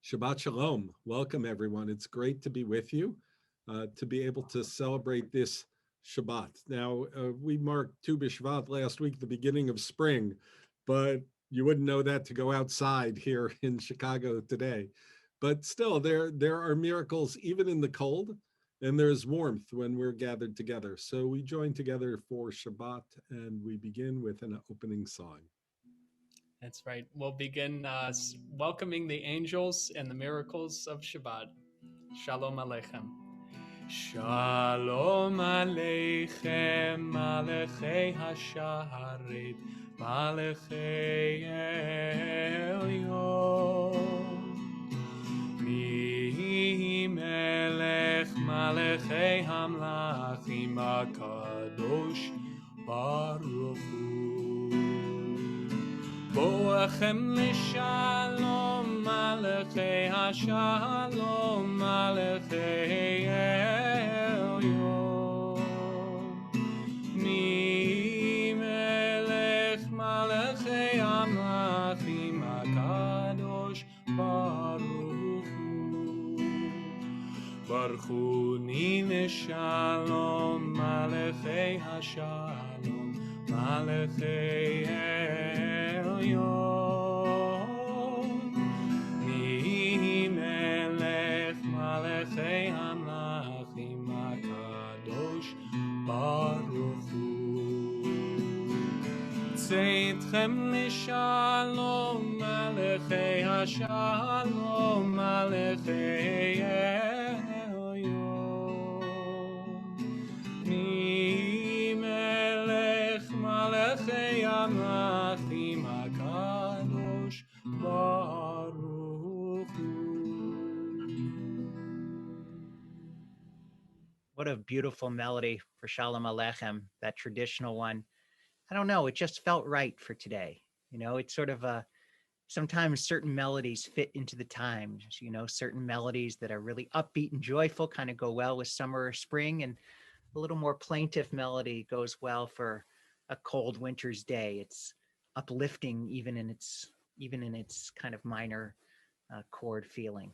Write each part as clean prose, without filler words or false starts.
Shabbat Shalom. Welcome, everyone. It's great to be with you, to be able to celebrate this Shabbat. Now, we marked Tu B'Shvat last week, the beginning of spring, but you wouldn't know that to go outside here in Chicago today. But still, there are miracles even in the cold, and there's warmth when we're gathered together. So we join together for Shabbat, and we begin with an opening song. That's right. We'll begin welcoming the angels and the miracles of Shabbat. Shalom Aleichem. Shalom Aleichem, Malechei HaShaharit, Malechei Elyon. Mi Melech, Malechei Hamlachim, HaKadosh Baruch Hu. Boachem l'shalom, malachei hashalom, malachei elyon. Mi melech malachei amlachim hakadosh baruch hu. Baruch hu ni l'shalom, malachei hashalom, malachei elyon. Mi melech malachei hamlachim hakadosh baruch hu. Tzeitkhem l'shalom, malachei hashalom, malachei elyon. Mi melech malachei hamlachim hakadosh baruch hu. What a beautiful melody for Shalom Aleichem, that traditional one. I don't know, it just felt right for today. It's sort of sometimes certain melodies fit into the times, certain melodies that are really upbeat and joyful kind of go well with summer or spring, and a little more plaintive melody goes well for a cold winter's day. It's uplifting even in its kind of minor chord feeling.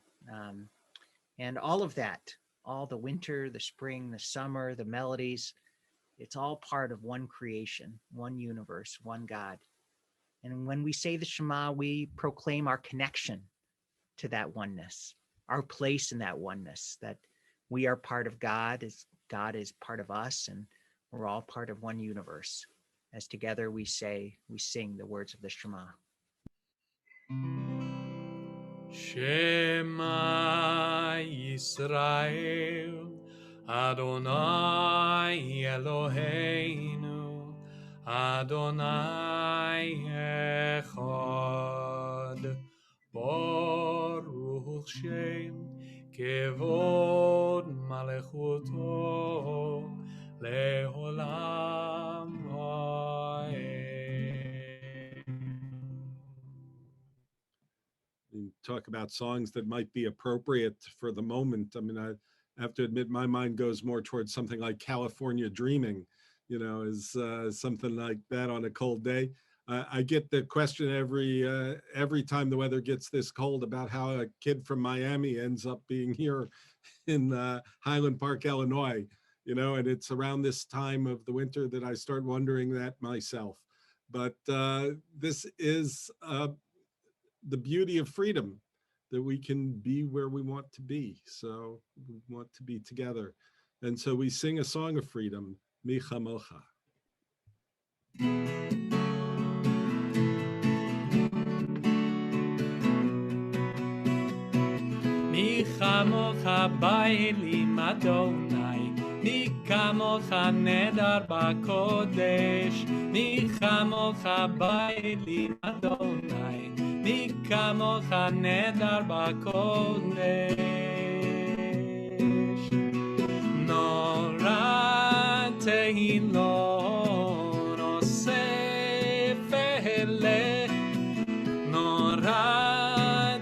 And all of that, all the winter, the spring, the summer, the melodies, it's all part of one creation, one universe, one God. And when we say the Shema, we proclaim our connection to that oneness, our place in that oneness, that we are part of God, as God is part of us, and we're all part of one universe. As together we sing the words of the Shema. Shema Yisrael, Adonai Eloheinu, Adonai Echad, Baruch Shem Kevod Malechuto Leolam And talk about songs that might be appropriate for the moment. I mean, I have to admit my mind goes more towards something like California Dreaming, is something like that on a cold day. I get the question every time the weather gets this cold about how a kid from Miami ends up being here in Highland Park, Illinois, and it's around this time of the winter that I start wondering that myself. But this is the beauty of freedom, that we can be where we want to be. So we want to be together. And so we sing a song of freedom, Mi Chamocha. Mi chamocha ba'elim Adonai, mi kamocha nedar ba'kodesh, mi chamocha ba'elim Adonai, mi kamocha nedar ba'kodesh. Nora tehilon osef eleh, nora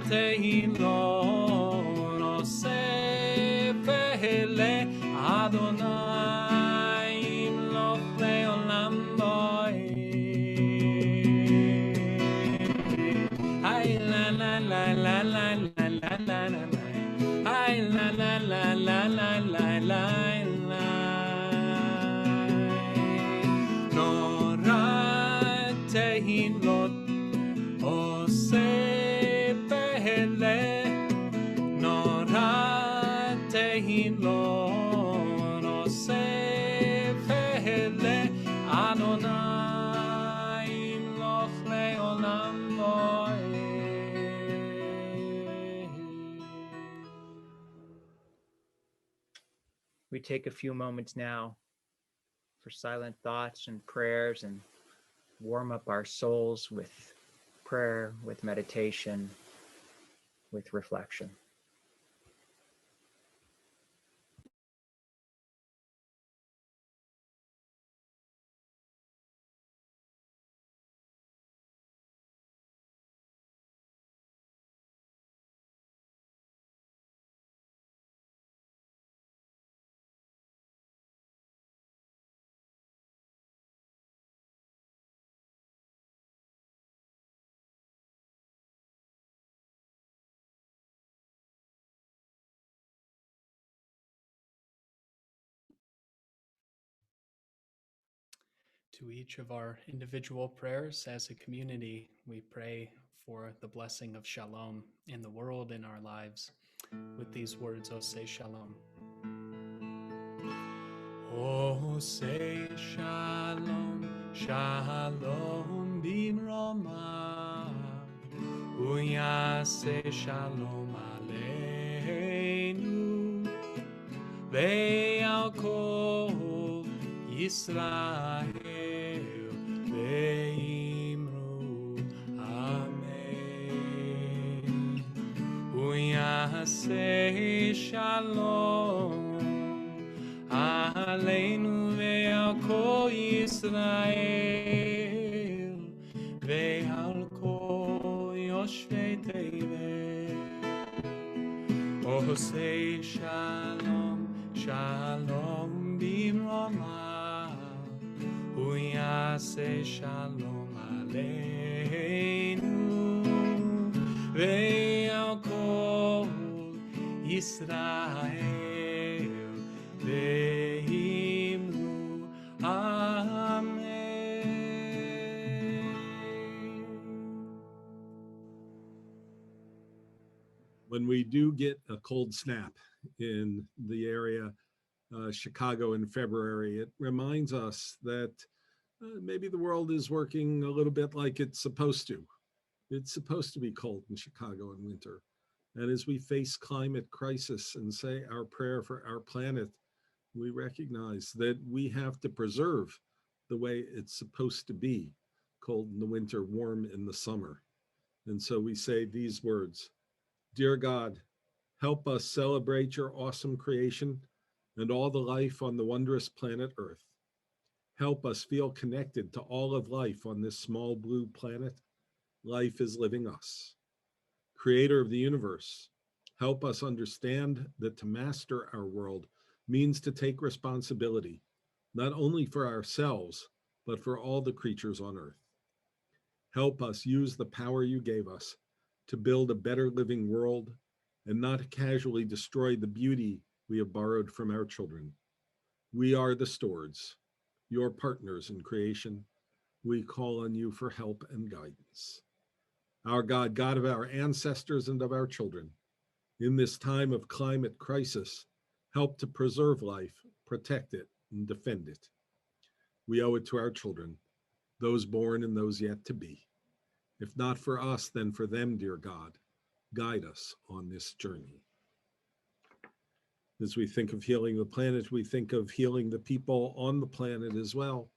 tehilon osef eleh, Adonai imloch leolam bo'ed. Hay la la la la la la. We take a few moments now for silent thoughts and prayers and warm up our souls with prayer, with meditation, with reflection. To each of our individual prayers as a community, we pray for the blessing of shalom in the world, in our lives. With these words, Oseh Shalom. Oseh Shalom, Shalom Bimroma, Uyaseh Shalom Aleinu, Ve'al Kol Yisrael. Say shalom aleinu ve'al kol Yisrael ve'al kol yoshvei tevel. Oh, say shalom, shalom bimroma, uyaseh shalom aleinu ve'al kol Yisrael ve'imnu amen. When we do get a cold snap in the area, Chicago in February, it reminds us that maybe the world is working a little bit like it's supposed to. It's supposed to be cold in Chicago in winter. And as we face climate crisis and say our prayer for our planet, we recognize that we have to preserve the way it's supposed to be, cold in the winter, warm in the summer. And so we say these words: Dear God, help us celebrate your awesome creation and all the life on the wondrous planet Earth. Help us feel connected to all of life on this small blue planet. Life is living us. Creator of the universe, help us understand that to master our world means to take responsibility, not only for ourselves, but for all the creatures on Earth. Help us use the power you gave us to build a better living world and not casually destroy the beauty we have borrowed from our children. We are the stewards, your partners in creation. We call on you for help and guidance. Our God, God of our ancestors and of our children, in this time of climate crisis, help to preserve life, protect it, and defend it. We owe it to our children, those born and those yet to be. If not for us, then for them, dear God, guide us on this journey. As we think of healing the planet, we think of healing the people on the planet as well.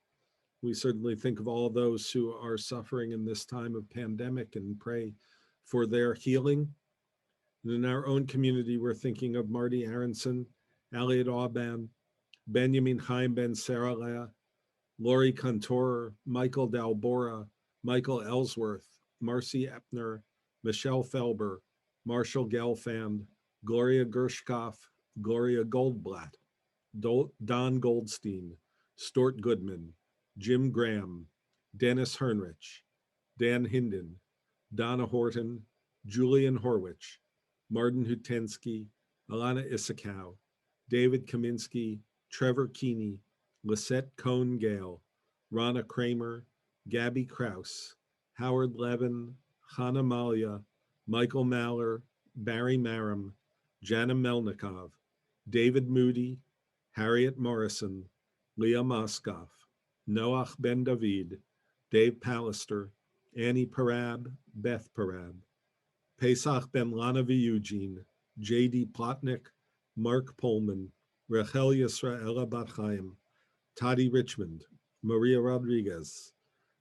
We certainly think of all those who are suffering in this time of pandemic and pray for their healing. And in our own community, we're thinking of Marty Aronson, Elliot Auban, Benjamin Chaim Ben Saralea, Lori Cantor, Michael Dalbora, Michael Ellsworth, Marcy Epner, Michelle Felber, Marshall Gelfand, Gloria Gershkoff, Gloria Goldblatt, Don Goldstein, Stort Goodman, Jim Graham, Dennis Hernrich, Dan Hinden, Donna Horton, Julian Horwich, Martin Hutensky, Alana Issakow, David Kaminsky, Trevor Keeney, Lisette Cohn Gale, Rana Kramer, Gabby Kraus, Howard Levin, Hannah Malia, Michael Maller, Barry Marum, Jana Melnikov, David Moody, Harriet Morrison, Leah Moskoff, Noach Ben David, Dave Pallister, Annie Parab, Beth Parab, Pesach Ben Lanavi Eugene, J.D. Plotnick, Mark Pullman, Rachel Yisraela Bat Chaim, Toddy Richmond, Maria Rodriguez,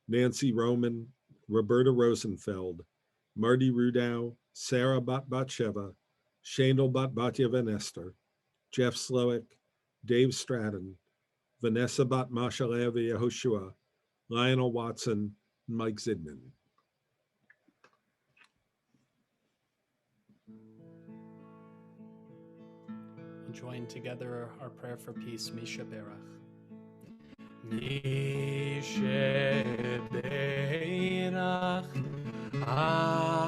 Nancy Roman, Roberta Rosenfeld, Marty Rudow, Sarah Bat Batsheva, Shandel Bat Batya Van Esther, Jeff Slowick, Dave Stratton, Vanessa Bat Mashalev Yehoshua, Lionel Watson, and Mike Zidman. Join together our prayer for peace, Misha Berach. Misha Berach Avoteinu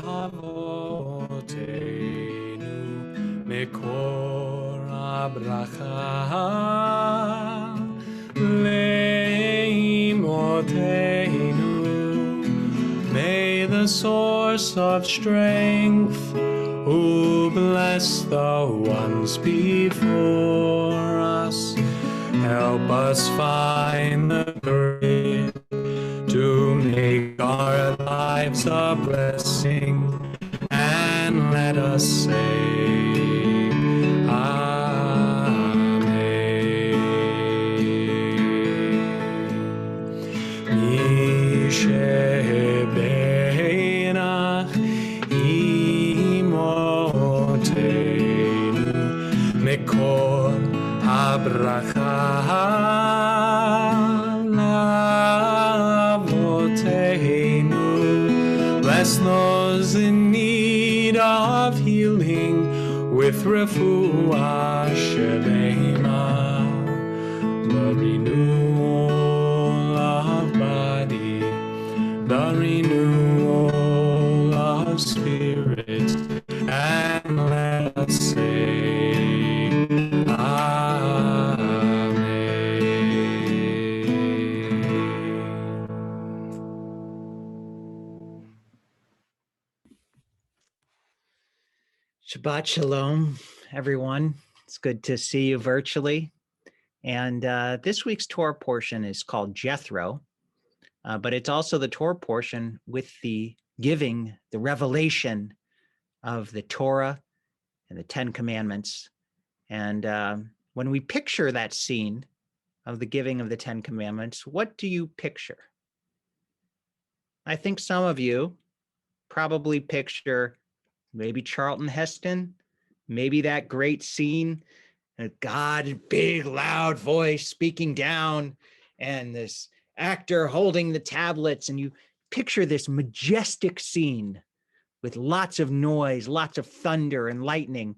Mekor HaBracha Leimoteinu. May the source of strength who bless the ones before us, help us find the courage to make our lives a blessing, and let us say Amen. Yishebenach Mekor HaBracha Lavoteinu. Bless those in need of healing with refuah shelema, the renewal of body, the renewal of spirit, and let us say Shabbat Shalom, everyone. It's good to see you virtually. And this week's Torah portion is called Jethro, but it's also the Torah portion with the giving, the revelation of the Torah and the Ten Commandments. And when we picture that scene of the giving of the Ten Commandments, what do you picture? I think some of you probably picture maybe Charlton Heston, maybe that great scene, God, big, loud voice speaking down, and this actor holding the tablets, and you picture this majestic scene with lots of noise, lots of thunder and lightning.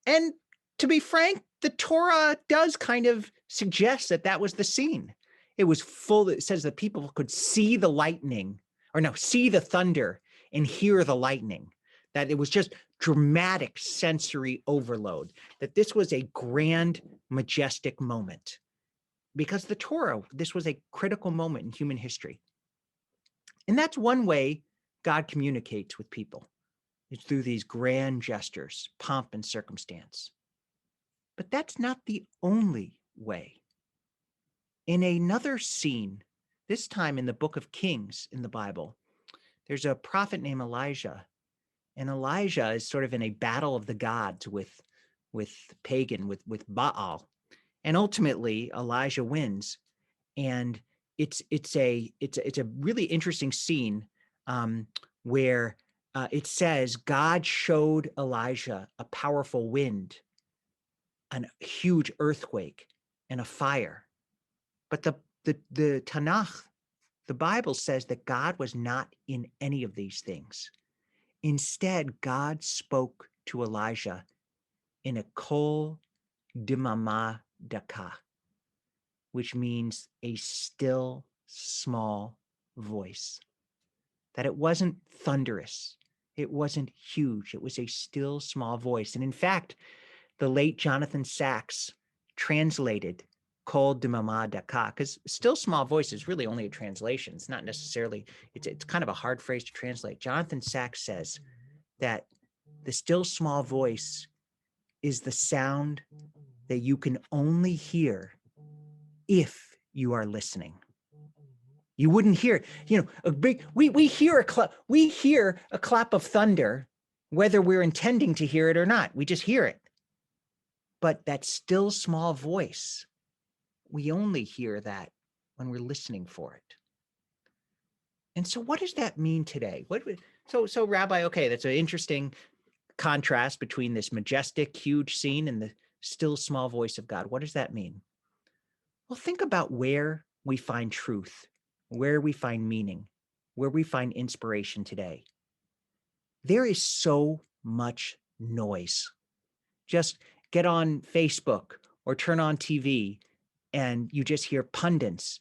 And to be frank, the Torah does kind of suggest that that was the scene. It was full, it says that people could see the lightning, or no, see the thunder and hear the lightning, that it was just dramatic sensory overload, that this was a grand, majestic moment. Because the Torah, this was a critical moment in human history. And that's one way God communicates with people. It's through these grand gestures, pomp and circumstance. But that's not the only way. In another scene, this time in the book of Kings in the Bible, there's a prophet named Elijah. And Elijah is sort of in a battle of the gods with Baal. And ultimately, Elijah wins. And it's a really interesting scene where it says God showed Elijah a powerful wind, a huge earthquake, and a fire. But the Tanakh, the Bible says that God was not in any of these things. Instead, God spoke to Elijah in a kol dimama daka, which means a still, small voice. That it wasn't thunderous. It wasn't huge. It was a still small voice. And in fact, the late Jonathan Sacks translated Kol Demama Daka, because still small voice is really only a translation. It's not necessarily, it's kind of a hard phrase to translate. Jonathan Sacks says that the still small voice is the sound that you can only hear if you are listening. You wouldn't hear, a big, we hear a clap of thunder, whether we're intending to hear it or not. We just hear it. But that still small voice, we only hear that when we're listening for it. And so what does that mean today? So Rabbi, okay, that's an interesting contrast between this majestic, huge scene and the still small voice of God. What does that mean? Well, think about where we find truth, where we find meaning, where we find inspiration today. There is so much noise. Just get on Facebook or turn on TV and you just hear pundits,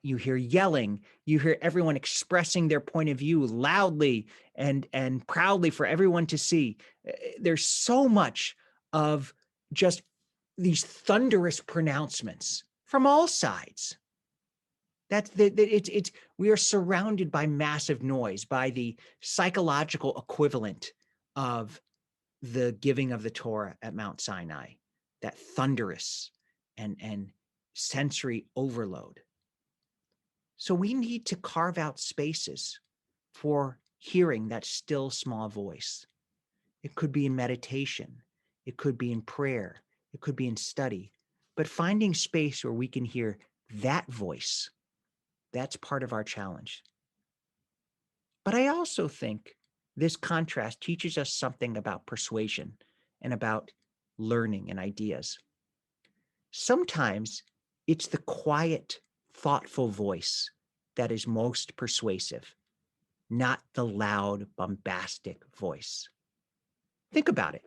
you hear yelling, you hear everyone expressing their point of view loudly and proudly for everyone to see. There's so much of just these thunderous pronouncements from all sides. We are surrounded by massive noise, by the psychological equivalent of the giving of the Torah at Mount Sinai, that thunderous and sensory overload. So we need to carve out spaces for hearing that still small voice. It could be in meditation, it could be in prayer, it could be in study, but finding space where we can hear that voice, that's part of our challenge. But I also think this contrast teaches us something about persuasion and about learning and ideas. Sometimes it's the quiet, thoughtful voice that is most persuasive, not the loud, bombastic voice. Think about it.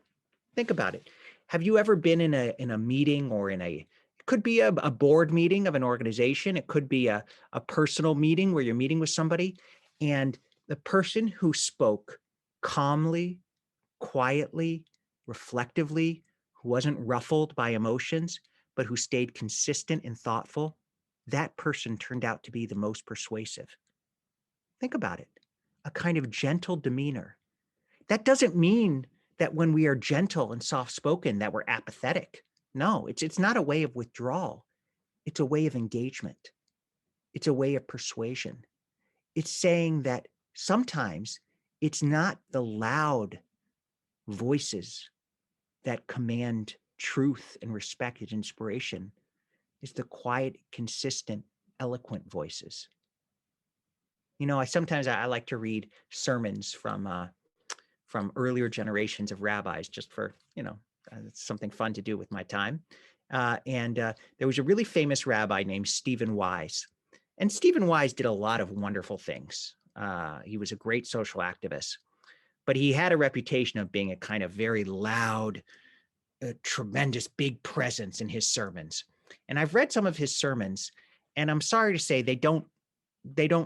Have you ever been in a meeting or it could be a board meeting of an organization. It could be a personal meeting where you're meeting with somebody, and the person who spoke calmly, quietly, reflectively, who wasn't ruffled by emotions, but who stayed consistent and thoughtful, that person turned out to be the most persuasive. Think about it. A kind of gentle demeanor. That doesn't mean that when we are gentle and soft-spoken that we're apathetic. No, it's not a way of withdrawal. It's a way of engagement. It's a way of persuasion. It's saying that sometimes it's not the loud voices that command truth and respect and inspiration. It's the quiet, consistent, eloquent voices. I like to read sermons from earlier generations of rabbis, just for, it's something fun to do with my time. There was a really famous rabbi named Stephen Wise. And Stephen Wise did a lot of wonderful things. He was a great social activist, but he had a reputation of being a kind of very loud, tremendous, big presence in his sermons. And I've read some of his sermons, and I'm sorry to say they don't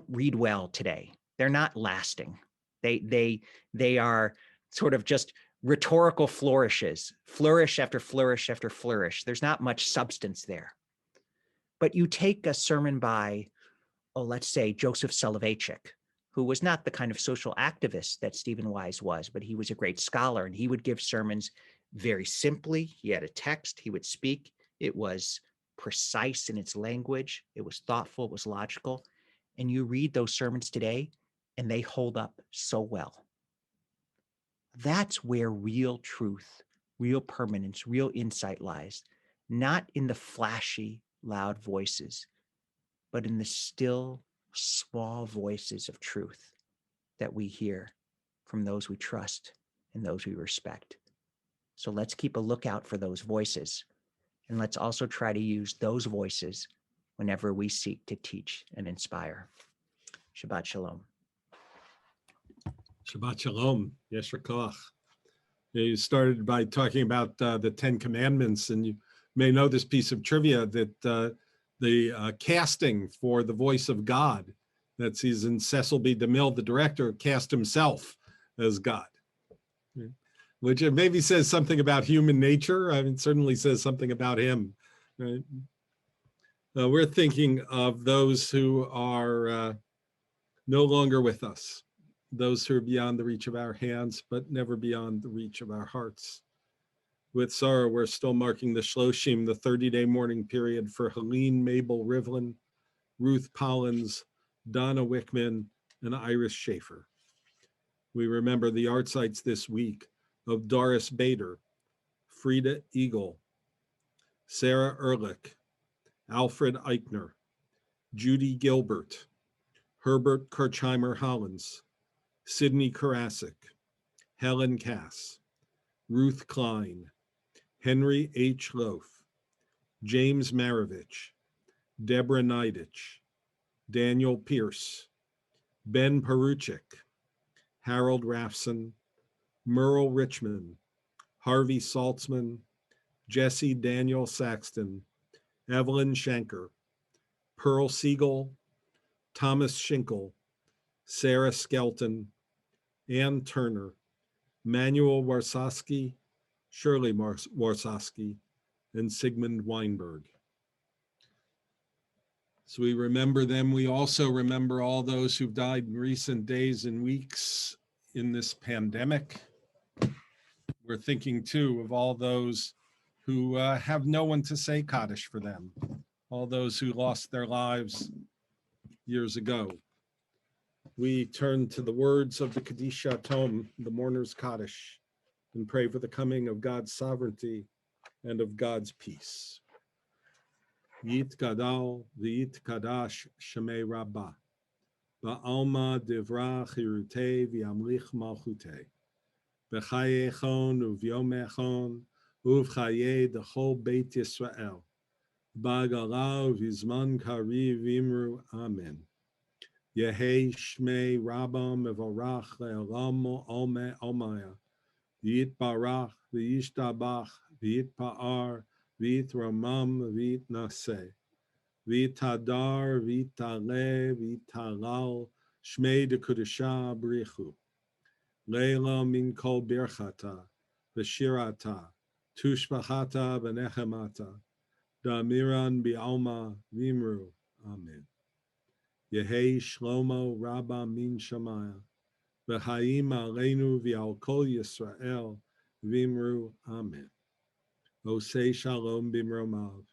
read well today. They're not lasting. They are sort of just rhetorical flourishes, flourish after flourish after flourish. There's not much substance there. But you take a sermon by, let's say, Joseph Soloveitchik, who was not the kind of social activist that Stephen Wise was, but he was a great scholar, and he would give sermons very simply. He had a text, he would speak. It was precise in its language. It was thoughtful, it was logical. And you read those sermons today, and they hold up so well. That's where real truth, real permanence, real insight lies, not in the flashy, loud voices, but in the still, small voices of truth that we hear from those we trust and those we respect. So let's keep a lookout for those voices, and let's also try to use those voices whenever we seek to teach and inspire. Shabbat Shalom. Shabbat Shalom. Yesher Koach. You started by talking about the 10 Commandments, and you may know this piece of trivia that the casting for the voice of God, that season Cecil B. DeMille, the director, cast himself as God. Which maybe says something about human nature. I mean, it certainly says something about him, right? We're thinking of those who are no longer with us, those who are beyond the reach of our hands, but never beyond the reach of our hearts. With sorrow, we're still marking the Shloshim, the 30-day mourning period for Helene Mabel Rivlin, Ruth Pollins, Donna Wickman, and Iris Schaefer. We remember the art sites this week of Doris Bader, Frida Eagle, Sarah Ehrlich, Alfred Eichner, Judy Gilbert, Herbert Kirchheimer Hollins, Sidney Karasik, Helen Cass, Ruth Klein, Henry H. Loaf, James Maravich, Deborah Nidich, Daniel Pierce, Ben Peruchik, Harold Rafson, Merle Richmond, Harvey Saltzman, Jesse Daniel Saxton, Evelyn Shanker, Pearl Siegel, Thomas Schinkel, Sarah Skelton, Ann Turner, Manuel Warsawski, Shirley Warsawski, and Sigmund Weinberg. So we remember them. We also remember all those who've died in recent days and weeks in this pandemic. We're thinking too of all those who have no one to say Kaddish for them, all those who lost their lives years ago. We turn to the words of the Kadisha Tom, the mourner's Kaddish, and pray for the coming of God's sovereignty and of God's peace. Yit Gadal v'yit Kadash Shemei Rabbah, Ba'alma Divra Chirutei v'yamlich Malchutei, B'chaye Echon u'v'yom Echon u'v'chaye D'chol Beit Yisrael, Ba'gala u'v'zman Kariv V'imru Amen. Yehei Shmei Rabbah Mevorach Le'olam Olmei Olmaya, V'yit Barach v'yishtabach v'yit Pa'ar v'yit Ramam v'yit Naseh, v'yit Hadar v'yit Taleh v'yit Talal Shmei D'Kudesha Brichu, Leila min kol birchata v'shirata tushbachata v'nechemata da'amiran bi'alma v'imru. Amen. Yehei Shlomo Rabba min Shamaya, v'chaim aleinu v'al kol Yisrael v'imru. Amen. Osei shalom b'mromav,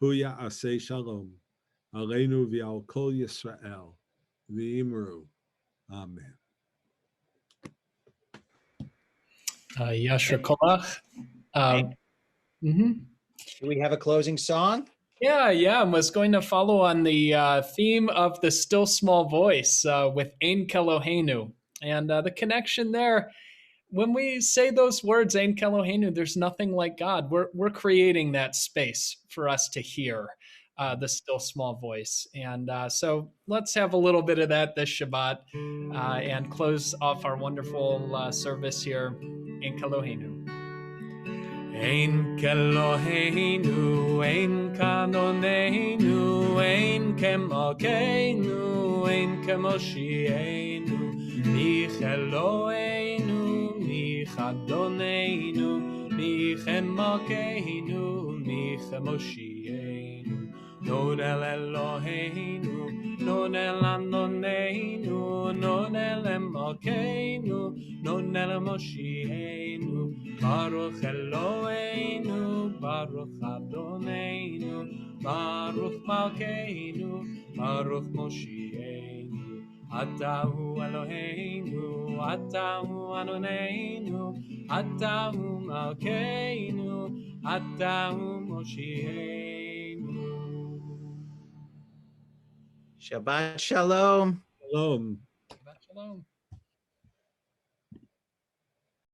hu ya'aseh shalom, aleinu v'al kol Yisrael v'imru. Amen. Yasher Kolach. Do we have a closing song? Yeah, I was going to follow on the theme of the still small voice with Ein Keloheinu. And the connection there, when we say those words, Ein Keloheinu, there's nothing like God. We're creating that space for us to hear the still small voice. And so let's have a little bit of that this Shabbat and close off our wonderful service here. Ein Keloheinu. Ein Keloheinu, ein Kadonenu, ein Kemokeinu, ein Kemoshienu, mich Eloheinu, mich Adonenu, mich Kemokeinu, mich Kemoshienu, non el Eloheinu, non el Adonenu, non el Kemokeinu, non el Moshienu, Baruch Eloheinu, Baruch Adonenu, Baruch Malkeinu, Baruch Moshienu, Atahu Eloheinu, Atahu Adonenu, Atahu Malkeinu, Atahu Moshienu. Shabbat Shalom. Shalom. Shabbat Shalom.